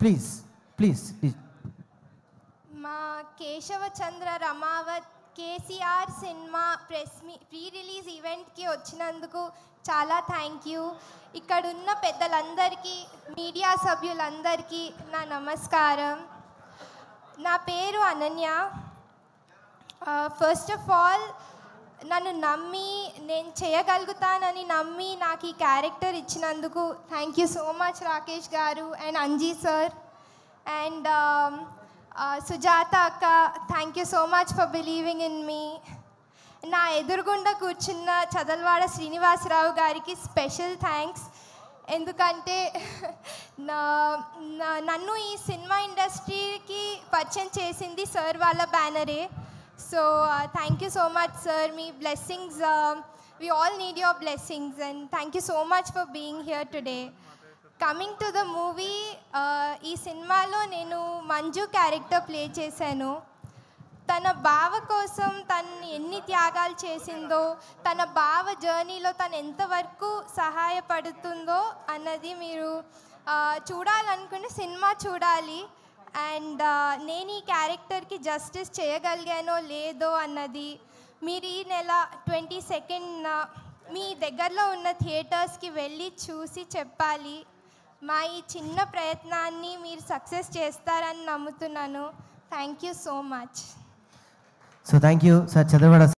Please please please. మా Keshavachandra Ramavath KCR cinema pre release ఈవెంట్కి వచ్చినందుకు చాలా థ్యాంక్ యూ. ఇక్కడున్న పెద్దలందరికీ, మీడియా సభ్యులందరికీ నా నమస్కారం. నా పేరు అనన్య. ఫస్ట్ ఆఫ్ ఆల్, నన్ను నమ్మి, నేను చేయగలుగుతానని నమ్మి నాకు ఈ క్యారెక్టర్ ఇచ్చినందుకు thank you so much Rakesh garu and Anji sir and Sujatha అక్క, thank you so much for believing in me. నా ఎదురుగుండా కూర్చున్న చదల్వాడ శ్రీనివాసరావు గారికి స్పెషల్ థ్యాంక్స్. ఎందుకంటే నన్ను ఈ సినిమా ఇండస్ట్రీకి పరిచయం చేసింది సార్ వాళ్ళ బ్యానరే. So thank you so much sir. మీ blessings, we all need your blessings and thank you so much for being here today. Coming to the movie, ఈ సినిమాలో నేను మంజు క్యారెక్టర్ ప్లే చేశాను. తన బావ కోసం తను ఎన్ని త్యాగాలు చేసిందో, తన బావ జర్నీలో తను ఎంతవరకు సహాయపడుతుందో అన్నది మీరు చూడాలనుకుంటే సినిమా చూడాలి. అండ్ నేను ఈ క్యారెక్టర్కి జస్టిస్ చేయగలిగానో లేదో అన్నది మీరు ఈ నెల 22nd మీ దగ్గరలో ఉన్న థియేటర్స్కి వెళ్ళి చూసి చెప్పాలి. మా ఈ చిన్న ప్రయత్నాన్ని మీరు సక్సెస్ చేస్తారని నమ్ముతున్నాను. Thank you so much. So thank you sir. చదవడ